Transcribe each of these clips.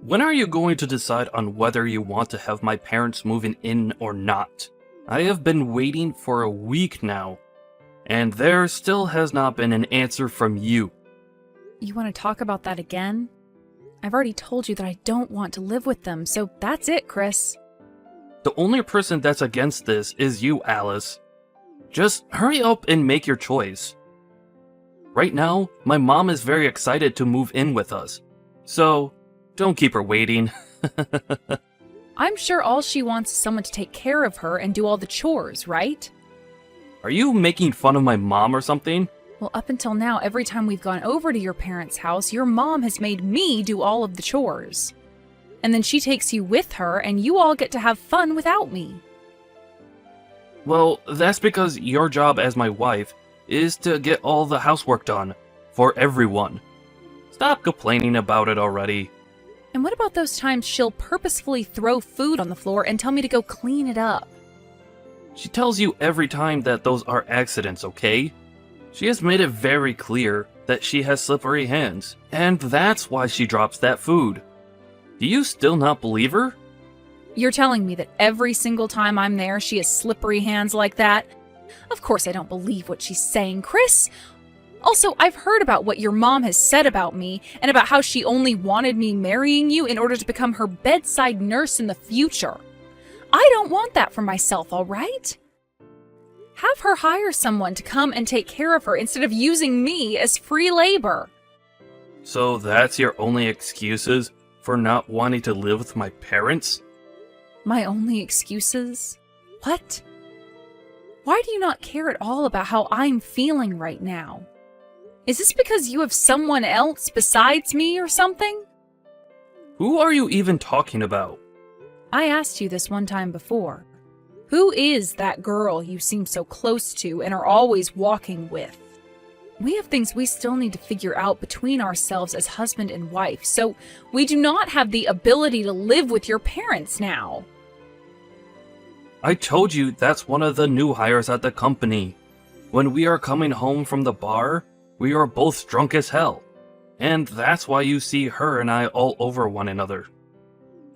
When are you going to decide on whether you want to have my parents moving in or not? I have been waiting for a week now, and there still has not been an answer from you. You want to talk about that again? I've already told you that I don't want to live with them, so that's it, Chris. The only person that's against this is you, Alice. Just hurry up and make your choice. Right now, my mom is very excited to move in with us, so don't keep her waiting. I'm sure all she wants is someone to take care of her and do all the chores, right? Are you making fun of my mom or something? Well, up until now, every time we've gone over to your parents' house, your mom has made me do all of the chores. And then she takes you with her, and you all get to have fun without me. Well, that's because your job as my wife is to get all the housework done for everyone. Stop complaining about it already. And what about those times she'll purposefully throw food on the floor and tell me to go clean it up? She tells you every time that those are accidents, okay? She has made it very clear that she has slippery hands, and that's why she drops that food. Do you still not believe her? You're telling me that every single time I'm there, she has slippery hands like that? Of course I don't believe what she's saying, Chris. Also, I've heard about what your mom has said about me, and about how she only wanted me marrying you in order to become her bedside nurse in the future. I don't want that for myself, all right? Have her hire someone to come and take care of her instead of using me as free labor. So that's your only excuses for not wanting to live with my parents? My only excuses? What? Why do you not care at all about how I'm feeling right now? Is this because you have someone else besides me or something? Who are you even talking about? I asked you this one time before. Who is that girl you seem so close to and are always walking with? We have things we still need to figure out between ourselves as husband and wife, so we do not have the ability to live with your parents now. I told you that's one of the new hires at the company. When we are coming home from the bar, we are both drunk as hell. And that's why you see her and I all over one another.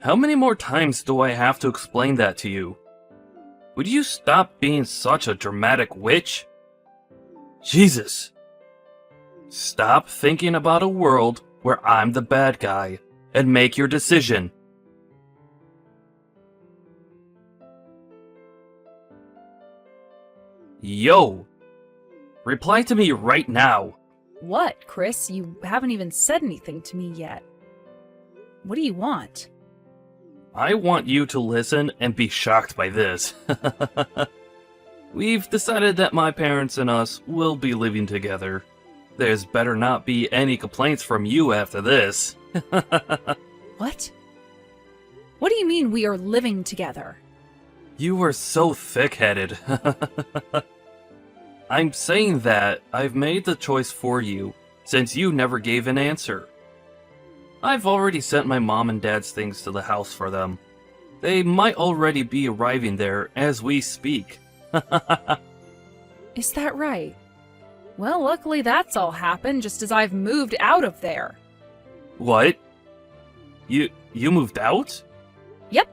How many more times do I have to explain that to you? Would you stop being such a dramatic witch? Jesus. Stop thinking about a world where I'm the bad guy and make your decision. Yo! Reply to me right now. What, Chris? You haven't even said anything to me yet. What do you want? I want you to listen and be shocked by this. We've decided that my parents and us will be living together. There's better not be any complaints from you after this. What? What do you mean we are living together? You are so thick-headed. I'm saying that I've made the choice for you, since you never gave an answer. I've already sent my mom and dad's things to the house for them. They might already be arriving there as we speak. Is that right? Well, luckily that's all happened just as I've moved out of there. What? You moved out? Yep.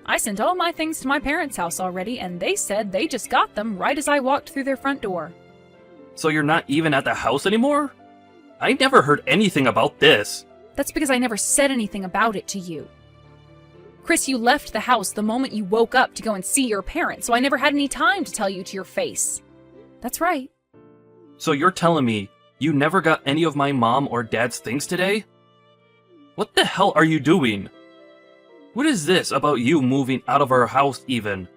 I sent all my things to my parents' house already, and they said they just got them right as I walked through their front door. So you're not even at the house anymore? I never heard anything about this. That's because I never said anything about it to you. Chris, you left the house the moment you woke up to go and see your parents, so I never had any time to tell you to your face. That's right. So you're telling me you never got any of my mom or dad's things today? What the hell are you doing? What is this about you moving out of our house even?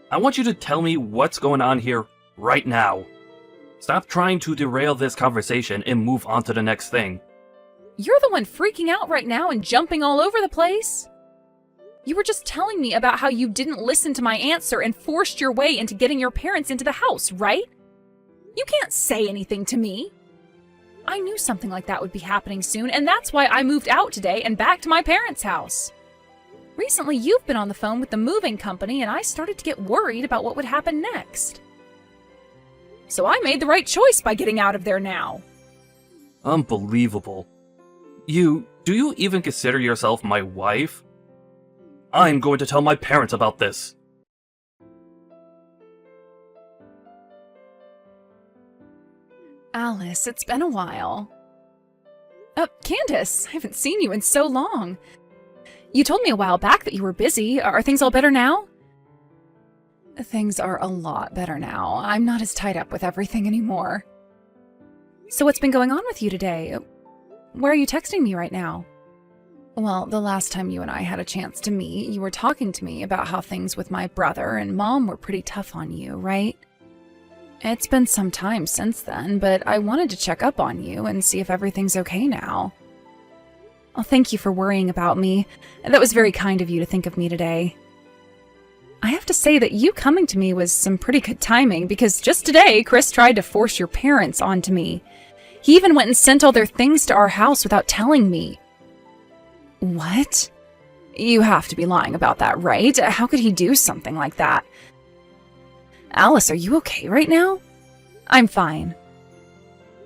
I want you to tell me what's going on here right now. Stop trying to derail this conversation and move on to the next thing. You're the one freaking out right now and jumping all over the place. You were just telling me about how you didn't listen to my answer and forced your way into getting your parents into the house, right? You can't say anything to me. I knew something like that would be happening soon, and that's why I moved out today and back to my parents' house. Recently, you've been on the phone with the moving company, and I started to get worried about what would happen next. So I made the right choice by getting out of there now. Unbelievable. You Do you even consider yourself my wife? I'm going to tell my parents about this. Alice, it's been a while. Candace, I haven't seen you in so long. You told me a while back that you were busy. Are things all better now? Things are a lot better now. I'm not as tied up with everything anymore. So what's been going on with you today? Where are you texting me right now? Well, the last time you and I had a chance to meet, you were talking to me about how things with my brother and Mom were pretty tough on you, right? It's been some time since then, but I wanted to check up on you and see if everything's okay now. Oh, thank you for worrying about me. That was very kind of you to think of me today. I have to say that you coming to me was some pretty good timing, because just today, Chris tried to force your parents onto me. He even went and sent all their things to our house without telling me. What? You have to be lying about that, right? How could he do something like that? Alice, are you okay right now? I'm fine.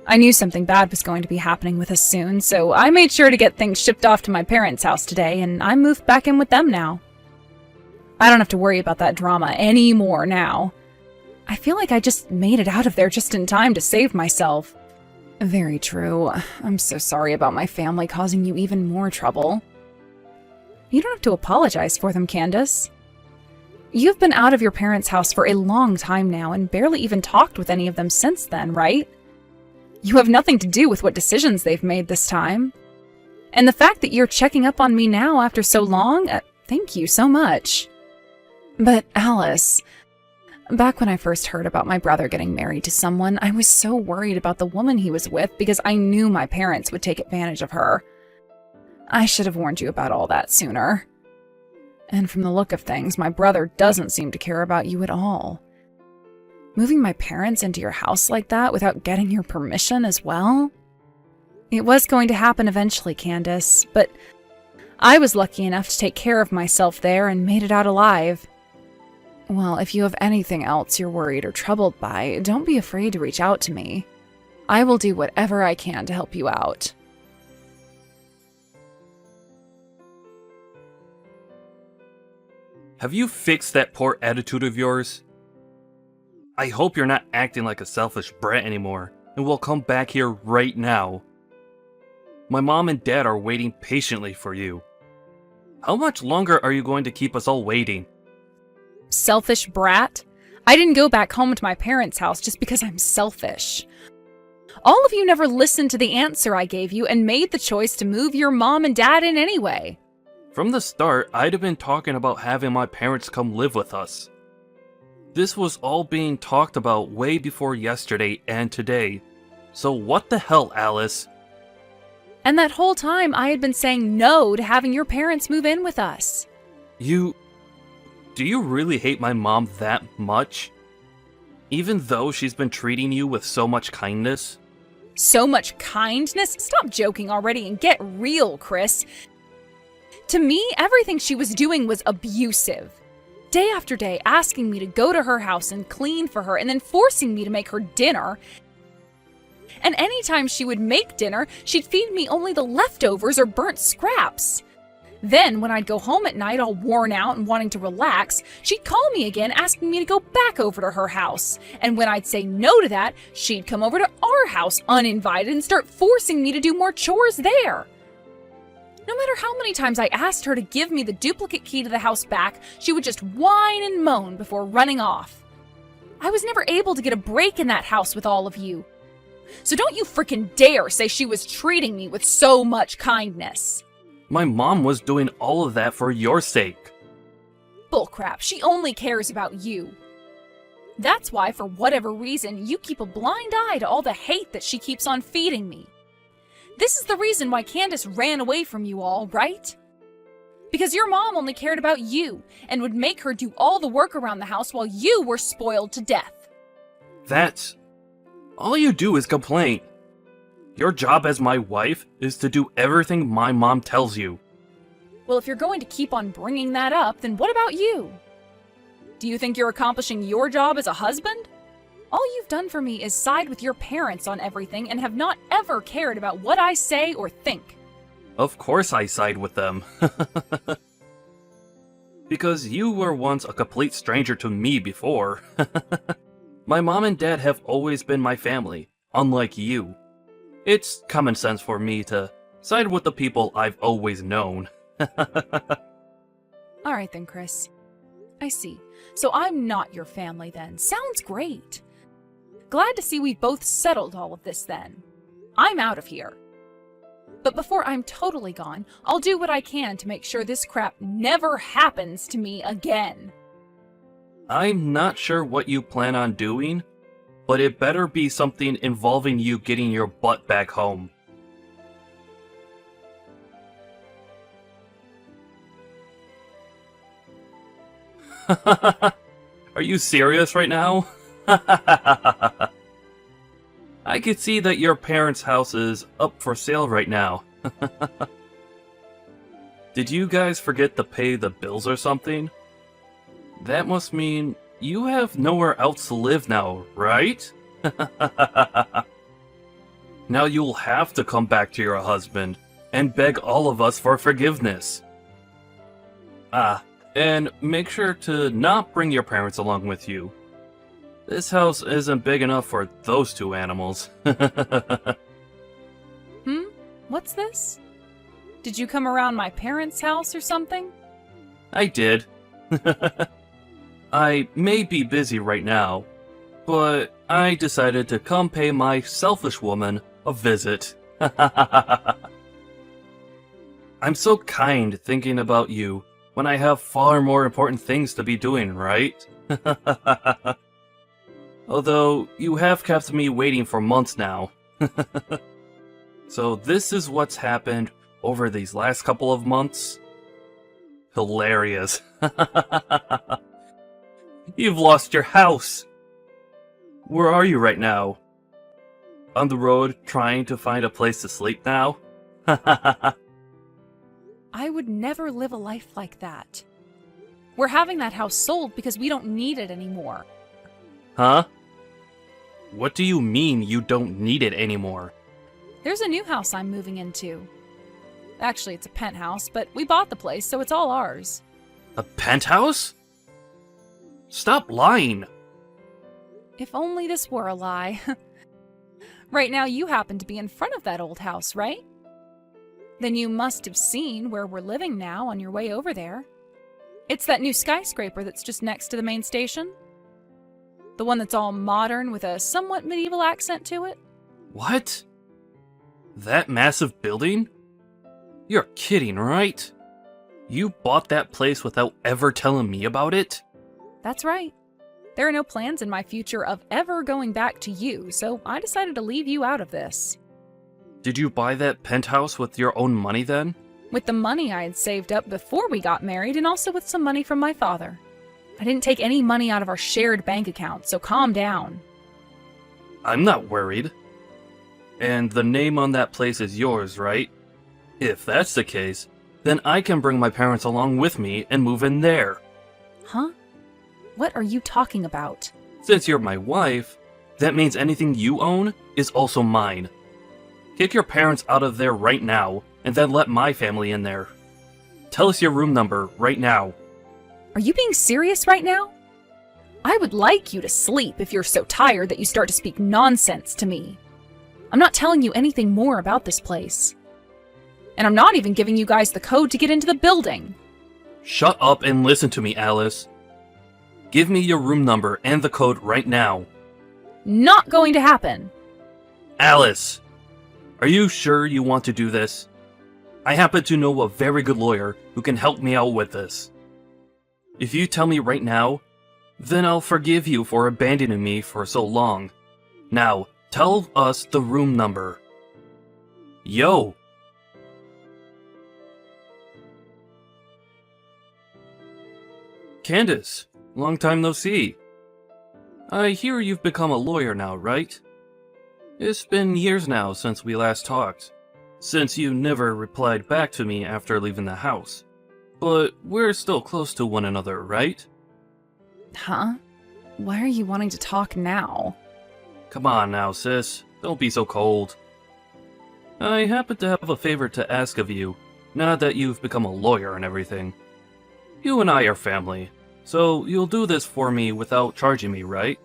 I knew something bad was going to be happening with us soon, so I made sure to get things shipped off to my parents' house today, and I moved back in with them now. I don't have to worry about that drama anymore now. I feel like I just made it out of there just in time to save myself. Very true. I'm so sorry about my family causing you even more trouble. You don't have to apologize for them, Candace. You've been out of your parents' house for a long time now and barely even talked with any of them since then, right? You have nothing to do with what decisions they've made this time. And the fact that you're checking up on me now after so long, thank you so much. But Alice, back when I first heard about my brother getting married to someone, I was so worried about the woman he was with because I knew my parents would take advantage of her. I should have warned you about all that sooner. And from the look of things, my brother doesn't seem to care about you at all. Moving my parents into your house like that without getting your permission as well? It was going to happen eventually, Candace, but I was lucky enough to take care of myself there and made it out alive. Well, if you have anything else you're worried or troubled by, don't be afraid to reach out to me. I will do whatever I can to help you out. Have you fixed that poor attitude of yours? I hope you're not acting like a selfish brat anymore, and will come back here right now. My mom and dad are waiting patiently for you. How much longer are you going to keep us all waiting? Selfish brat? I didn't go back home to my parents' house just because I'm selfish. All of you never listened to the answer I gave you and made the choice to move your mom and dad in anyway. From the start, I'd have been talking about having my parents come live with us. This was all being talked about way before yesterday and today. So what the hell, Alice? And that whole time I had been saying no to having your parents move in with us. Do you really hate my mom that much? Even though she's been treating you with so much kindness? So much kindness? Stop joking already and get real, Chris. To me, everything she was doing was abusive. Day after day, asking me to go to her house and clean for her, and then forcing me to make her dinner. And anytime she would make dinner, she'd feed me only the leftovers or burnt scraps. Then, when I'd go home at night all worn out and wanting to relax, she'd call me again asking me to go back over to her house. And when I'd say no to that, she'd come over to our house uninvited and start forcing me to do more chores there. No matter how many times I asked her to give me the duplicate key to the house back, she would just whine and moan before running off. I was never able to get a break in that house with all of you. So don't you frickin' dare say she was treating me with so much kindness. My mom was doing all of that for your sake. Bullcrap, she only cares about you. That's why, for whatever reason, you keep a blind eye to all the hate that she keeps on feeding me. This is the reason why Candace ran away from you all, right? Because your mom only cared about you and would make her do all the work around the house while you were spoiled to death. That's... all you do is complain. Your job as my wife is to do everything my mom tells you. Well, if you're going to keep on bringing that up, then what about you? Do you think you're accomplishing your job as a husband? All you've done for me is side with your parents on everything and have not ever cared about what I say or think. Of course I side with them. Because you were once a complete stranger to me before. My mom and dad have always been my family, unlike you. It's common sense for me to side with the people I've always known. Alright then, Chris. I see. So I'm not your family then. Sounds great. Glad to see we've both settled all of this then. I'm out of here. But before I'm totally gone, I'll do what I can to make sure this crap never happens to me again. I'm not sure what you plan on doing, but it better be something involving you getting your butt back home. Are you serious right now? I could see that your parents' house is up for sale right now. Did you guys forget to pay the bills or something? That must mean you have nowhere else to live now, right? Now you'll have to come back to your husband and beg all of us for forgiveness. And make sure to not bring your parents along with you. This house isn't big enough for those two animals. What's this? Did you come around my parents' house or something? I did. I may be busy right now, but I decided to come pay my selfish woman a visit. I'm so kind thinking about you when I have far more important things to be doing, right? Although, you have kept me waiting for months now. So this is what's happened over these last couple of months? Hilarious. You've lost your house! Where are you right now? On the road, trying to find a place to sleep now? I would never live a life like that. We're having that house sold because we don't need it anymore. Huh? What do you mean you don't need it anymore? There's a new house I'm moving into. Actually, it's a penthouse, but we bought the place, so it's all ours. A penthouse? Stop lying! If only this were a lie. Right now, you happen to be in front of that old house, right? Then you must have seen where we're living now on your way over there. It's that new skyscraper that's just next to the main station. The one that's all modern with a somewhat medieval accent to it. What? That massive building? You're kidding, right? You bought that place without ever telling me about it? That's right. There are no plans in my future of ever going back to you, so I decided to leave you out of this. Did you buy that penthouse with your own money then? With the money I had saved up before we got married, and also with some money from my father. I didn't take any money out of our shared bank account, so calm down. I'm not worried. And the name on that place is yours, right? If that's the case, then I can bring my parents along with me and move in there. Huh? What are you talking about? Since you're my wife, that means anything you own is also mine. Kick your parents out of there right now, and then let my family in there. Tell us your room number right now. Are you being serious right now? I would like you to sleep if you're so tired that you start to speak nonsense to me. I'm not telling you anything more about this place. And I'm not even giving you guys the code to get into the building. Shut up and listen to me, Alice. Give me your room number and the code right now. Not going to happen. Alice! Are you sure you want to do this? I happen to know a very good lawyer who can help me out with this. If you tell me right now, then I'll forgive you for abandoning me for so long. Now, tell us the room number. Yo! Candace, long time no see. I hear you've become a lawyer now, right? It's been years now since we last talked, since you never replied back to me after leaving the house. But we're still close to one another, right? Huh? Why are you wanting to talk now? Come on now, sis. Don't be so cold. I happen to have a favor to ask of you, now that you've become a lawyer and everything. You and I are family, so you'll do this for me without charging me, right?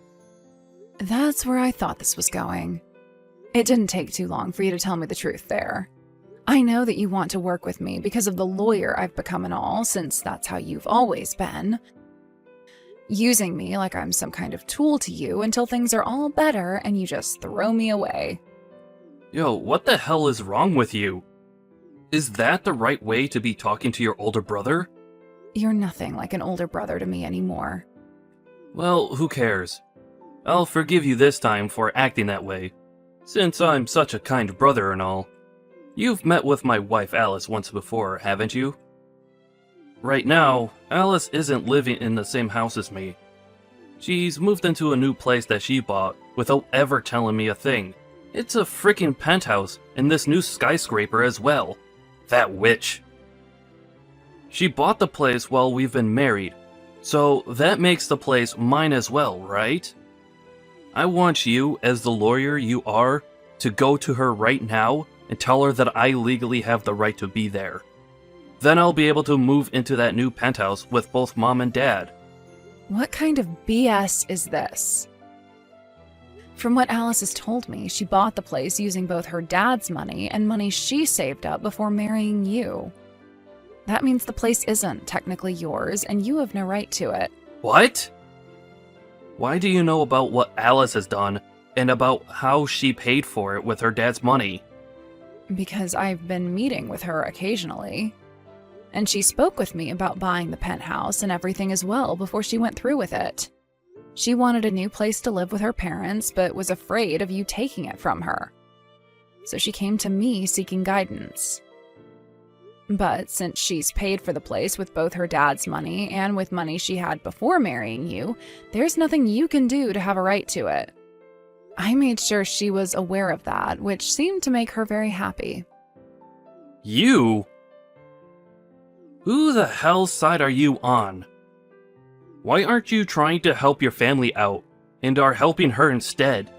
That's where I thought this was going. It didn't take too long for you to tell me the truth there. I know that you want to work with me because of the lawyer I've become and all, since that's how you've always been. Using me like I'm some kind of tool to you until things are all better and you just throw me away. Yo, what the hell is wrong with you? Is that the right way to be talking to your older brother? You're nothing like an older brother to me anymore. Well, who cares? I'll forgive you this time for acting that way, since I'm such a kind brother and all. You've met with my wife Alice once before, haven't you? Right now, Alice isn't living in the same house as me. She's moved into a new place that she bought without ever telling me a thing. It's a freaking penthouse in this new skyscraper as well. That witch. She bought the place while we've been married, so that makes the place mine as well, right? I want you, as the lawyer you are, to go to her right now and tell her that I legally have the right to be there. Then I'll be able to move into that new penthouse with both Mom and Dad. What kind of BS is this? From what Alice has told me, she bought the place using both her dad's money and money she saved up before marrying you. That means the place isn't technically yours, and you have no right to it. What? Why do you know about what Alice has done, and about how she paid for it with her dad's money? Because I've been meeting with her occasionally. And she spoke with me about buying the penthouse and everything as well before she went through with it. She wanted a new place to live with her parents, but was afraid of you taking it from her. So she came to me seeking guidance. But since she's paid for the place with both her dad's money and with money she had before marrying you, there's nothing you can do to have a right to it. I made sure she was aware of that, which seemed to make her very happy. You? Who the hell's side are you on? Why aren't you trying to help your family out, and are helping her instead?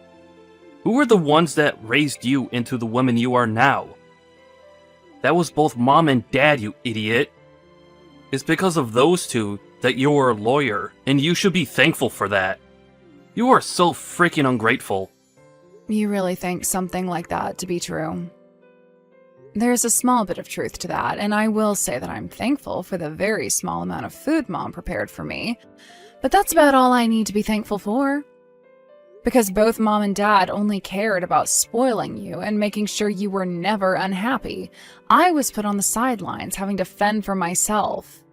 Who are the ones that raised you into the woman you are now? That was both Mom and Dad, you idiot. It's because of those two that you're a lawyer, and you should be thankful for that. You are so freaking ungrateful. You really think something like that to be true? There's a small bit of truth to that, and I will say that I'm thankful for the very small amount of food Mom prepared for me, but that's about all I need to be thankful for. Because both Mom and Dad only cared about spoiling you and making sure you were never unhappy, I was put on the sidelines having to fend for myself.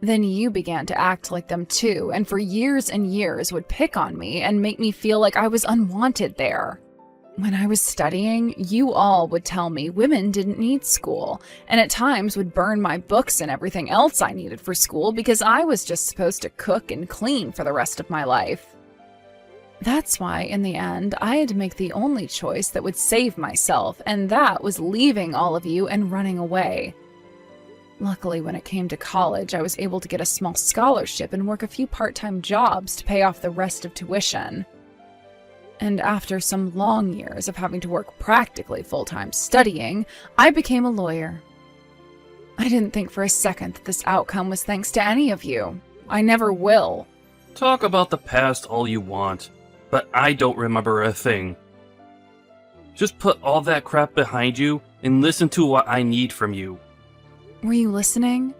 Then you began to act like them too, and for years and years would pick on me and make me feel like I was unwanted there. When I was studying, you all would tell me women didn't need school, and at times would burn my books and everything else I needed for school because I was just supposed to cook and clean for the rest of my life. That's why, in the end, I had to make the only choice that would save myself, and that was leaving all of you and running away. Luckily, when it came to college, I was able to get a small scholarship and work a few part-time jobs to pay off the rest of tuition. And after some long years of having to work practically full-time studying, I became a lawyer. I didn't think for a second that this outcome was thanks to any of you. I never will. Talk about the past all you want, but I don't remember a thing. Just put all that crap behind you and listen to what I need from you. Were you listening?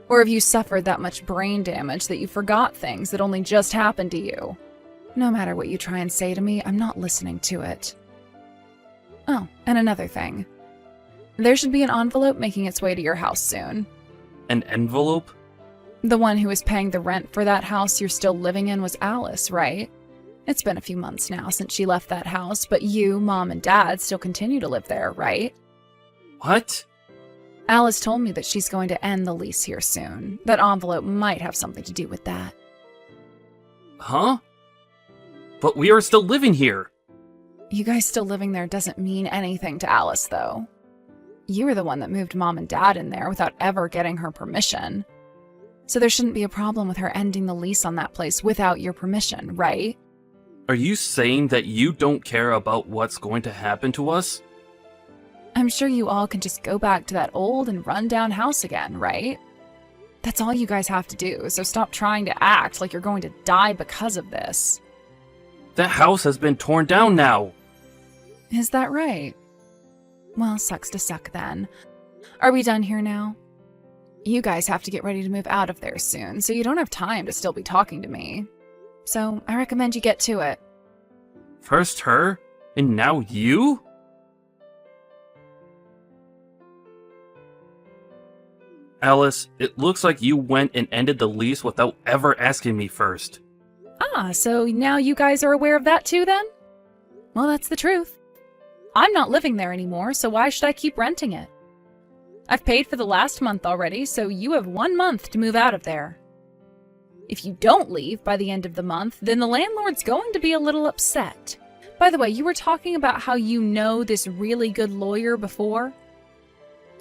Or have you suffered that much brain damage that you forgot things that only just happened to you? No matter what you try and say to me, I'm not listening to it. Oh, and another thing. There should be an envelope making its way to your house soon. An envelope? The one who was paying the rent for that house you're still living in was Alice, right? It's been a few months now since she left that house, but you, Mom, and Dad still continue to live there, right? What? Alice told me that she's going to end the lease here soon. That envelope might have something to do with that. Huh? But we are still living here. You guys still living there doesn't mean anything to Alice, though. You were the one that moved Mom and Dad in there without ever getting her permission. So there shouldn't be a problem with her ending the lease on that place without your permission, right? Are you saying that you don't care about what's going to happen to us? I'm sure you all can just go back to that old and run-down house again, right? That's all you guys have to do, so stop trying to act like you're going to die because of this. That house has been torn down now. Is that right? Well, sucks to suck then. Are we done here now? You guys have to get ready to move out of there soon, so you don't have time to still be talking to me. So I recommend you get to it. First her, and now you? Alice, it looks like you went and ended the lease without ever asking me first. Ah, so now you guys are aware of that too then? Well, that's the truth. I'm not living there anymore, so why should I keep renting it? I've paid for the last month already, so you have 1 month to move out of there. If you don't leave by the end of the month, then the landlord's going to be a little upset. By the way, you were talking about how you know this really good lawyer before?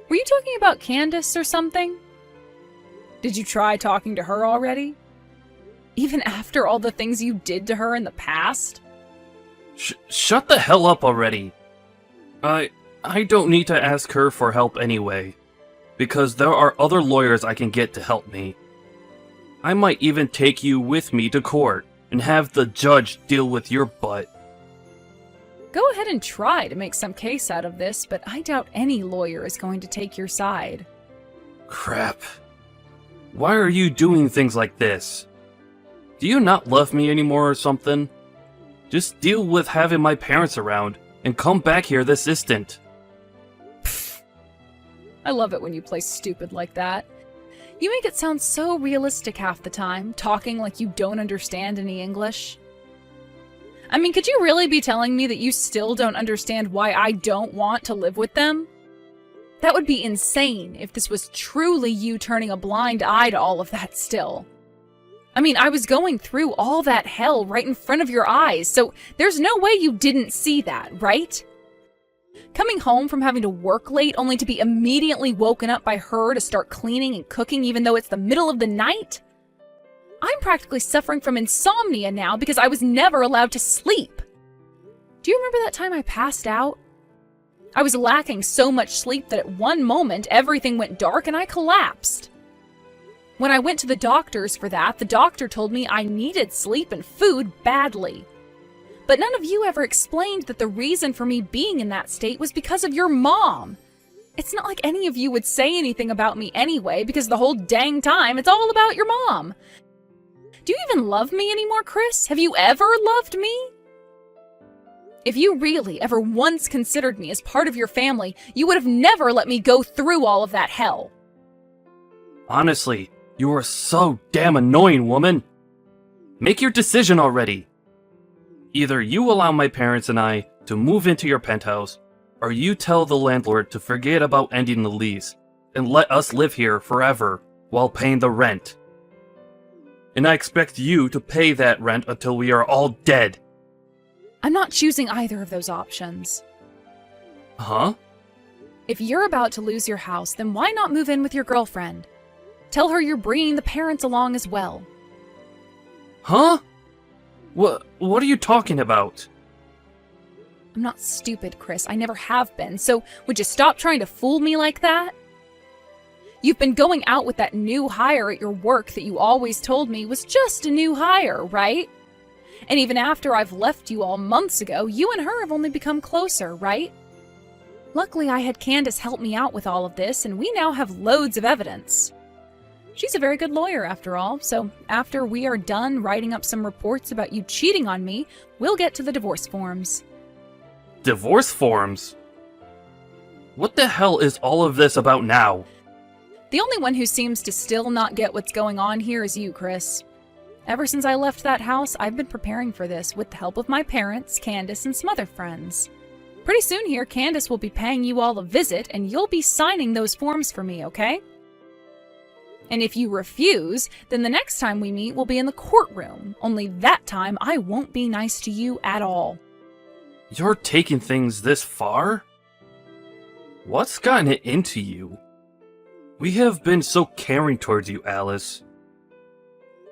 Were you talking about Candace or something? Did you try talking to her already? Even after all the things you did to her in the past? Shut the hell up already. I don't need to ask her for help anyway, because there are other lawyers I can get to help me. I might even take you with me to court and have the judge deal with your butt. Go ahead and try to make some case out of this, but I doubt any lawyer is going to take your side. Crap. Why are you doing things like this? Do you not love me anymore or something? Just deal with having my parents around and come back here this instant. Pfft. I love it when you play stupid like that. You make it sound so realistic half the time, talking like you don't understand any English. I mean, could you really be telling me that you still don't understand why I don't want to live with them? That would be insane if this was truly you turning a blind eye to all of that still. I mean, I was going through all that hell right in front of your eyes, so there's no way you didn't see that, right? Coming home from having to work late only to be immediately woken up by her to start cleaning and cooking even though it's the middle of the night? I'm practically suffering from insomnia now because I was never allowed to sleep. Do you remember that time I passed out? I was lacking so much sleep that at one moment everything went dark and I collapsed. When I went to the doctors for that, the doctor told me I needed sleep and food badly. But none of you ever explained that the reason for me being in that state was because of your mom. It's not like any of you would say anything about me anyway, because the whole dang time it's all about your mom. Do you even love me anymore, Chris? Have you ever loved me? If you really ever once considered me as part of your family, you would have never let me go through all of that hell. Honestly, you are so damn annoying, woman. Make your decision already. Either you allow my parents and I to move into your penthouse, or you tell the landlord to forget about ending the lease and let us live here forever while paying the rent. And I expect you to pay that rent until we are all dead. I'm not choosing either of those options. Huh? If you're about to lose your house, then why not move in with your girlfriend? Tell her you're bringing the parents along as well. Huh? What are you talking about? I'm not stupid, Chris. I never have been, so would you stop trying to fool me like that? You've been going out with that new hire at your work that you always told me was just a new hire, right? And even after I've left you all months ago, you and her have only become closer, right? Luckily, I had Candace help me out with all of this, and we now have loads of evidence. She's a very good lawyer, after all, so after we are done writing up some reports about you cheating on me, we'll get to the divorce forms. Divorce forms? What the hell is all of this about now? The only one who seems to still not get what's going on here is you, Chris. Ever since I left that house, I've been preparing for this with the help of my parents, Candace, and some other friends. Pretty soon here, Candace will be paying you all a visit, and you'll be signing those forms for me, okay? And if you refuse, then the next time we meet will be in the courtroom, only that time I won't be nice to you at all. You're taking things this far? What's gotten it into you? We have been so caring towards you, Alice.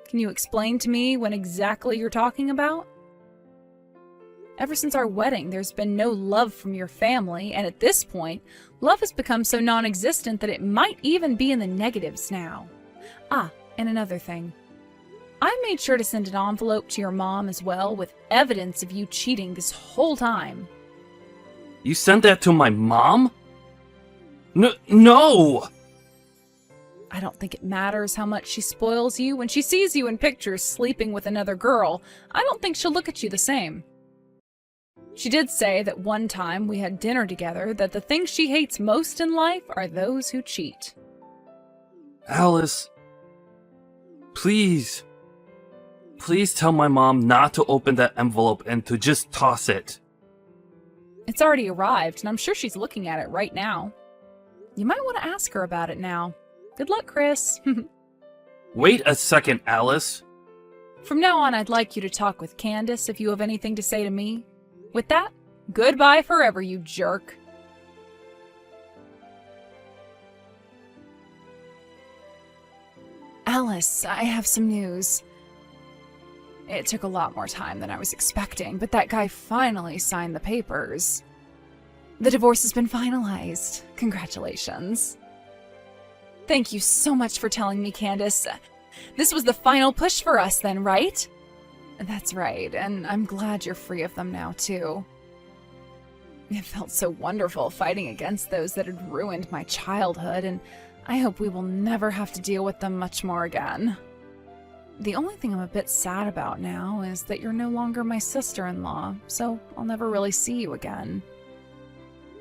Can you explain to me what exactly you're talking about? Ever since our wedding, there's been no love from your family, and at this point, love has become so non-existent that it might even be in the negatives now. Ah, and another thing. I made sure to send an envelope to your mom as well with evidence of you cheating this whole time. You sent that to my mom? No! I don't think it matters how much she spoils you. When she sees you in pictures sleeping with another girl, I don't think she'll look at you the same. She did say that one time we had dinner together that the things she hates most in life are those who cheat. Alice, please tell my mom not to open that envelope and to just toss it. It's already arrived, and I'm sure she's looking at it right now. You might want to ask her about it now. Good luck, Chris. Wait a second, Alice. From now on, I'd like you to talk with Candace if you have anything to say to me. With that, goodbye forever, you jerk. Alice, I have some news. It took a lot more time than I was expecting, but that guy finally signed the papers. The divorce has been finalized. Congratulations. Thank you so much for telling me, Candace. This was the final push for us then, right? That's right, and I'm glad you're free of them now, too. It felt so wonderful fighting against those that had ruined my childhood, and I hope we will never have to deal with them much more again. The only thing I'm a bit sad about now is that you're no longer my sister-in-law, so I'll never really see you again.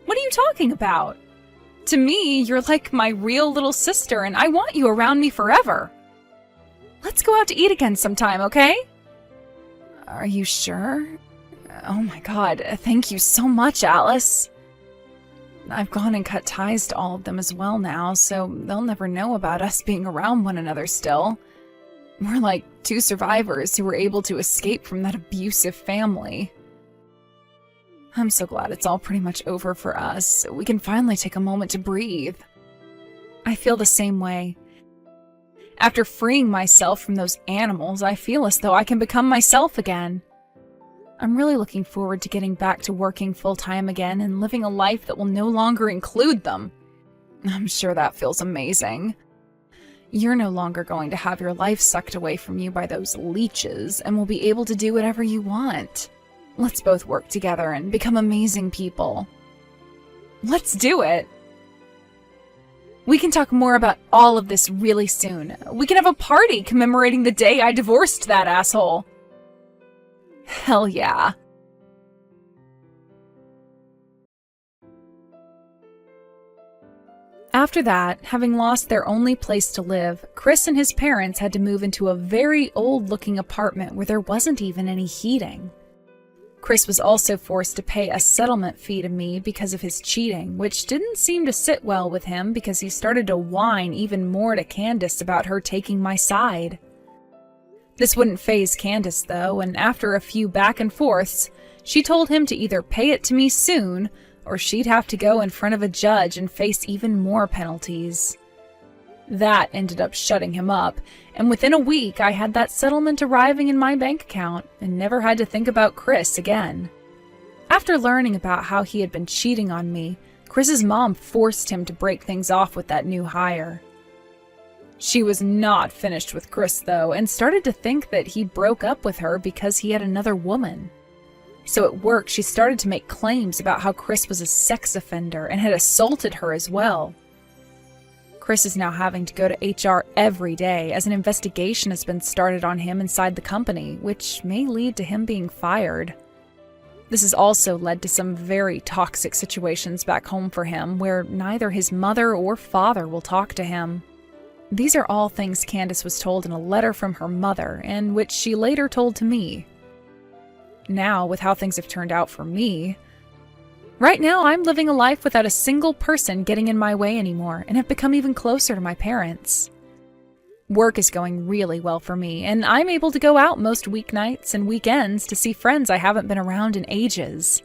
What are you talking about? To me, you're like my real little sister, and I want you around me forever. Let's go out to eat again sometime, okay? Are you sure? Oh my god, thank you so much, Alice. I've gone and cut ties to all of them as well now, so they'll never know about us being around one another still. We're like two survivors who were able to escape from that abusive family. I'm so glad it's all pretty much over for us. We can finally take a moment to breathe. I feel the same way. After freeing myself from those animals, I feel as though I can become myself again. I'm really looking forward to getting back to working full-time again and living a life that will no longer include them. I'm sure that feels amazing. You're no longer going to have your life sucked away from you by those leeches and will be able to do whatever you want. Let's both work together and become amazing people. Let's do it! We can talk more about all of this really soon. We can have a party commemorating the day I divorced that asshole. Hell yeah. After that, having lost their only place to live, Chris and his parents had to move into a very old-looking apartment where there wasn't even any heating. Chris was also forced to pay a settlement fee to me because of his cheating, which didn't seem to sit well with him because he started to whine even more to Candace about her taking my side. This wouldn't faze Candace, though, and after a few back and forths, she told him to either pay it to me soon or she'd have to go in front of a judge and face even more penalties. That ended up shutting him up, and within a week I had that settlement arriving in my bank account and never had to think about Chris again. After learning about how he had been cheating on me, Chris's mom forced him to break things off with that new hire. She was not finished with Chris, though, and started to think that he broke up with her because he had another woman. So at work, she started to make claims about how Chris was a sex offender and had assaulted her as well. Chris is now having to go to HR every day as an investigation has been started on him inside the company, which may lead to him being fired. This has also led to some very toxic situations back home for him, where neither his mother or father will talk to him. These are all things Candace was told in a letter from her mother, and which she later told to me. Now, with how things have turned out for me, right now I'm living a life without a single person getting in my way anymore, and have become even closer to my parents. Work is going really well for me, and I'm able to go out most weeknights and weekends to see friends I haven't been around in ages.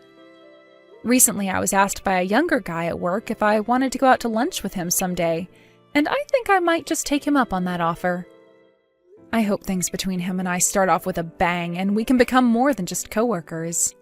Recently, I was asked by a younger guy at work if I wanted to go out to lunch with him someday, and I think I might just take him up on that offer. I hope things between him and I start off with a bang, and we can become more than just coworkers.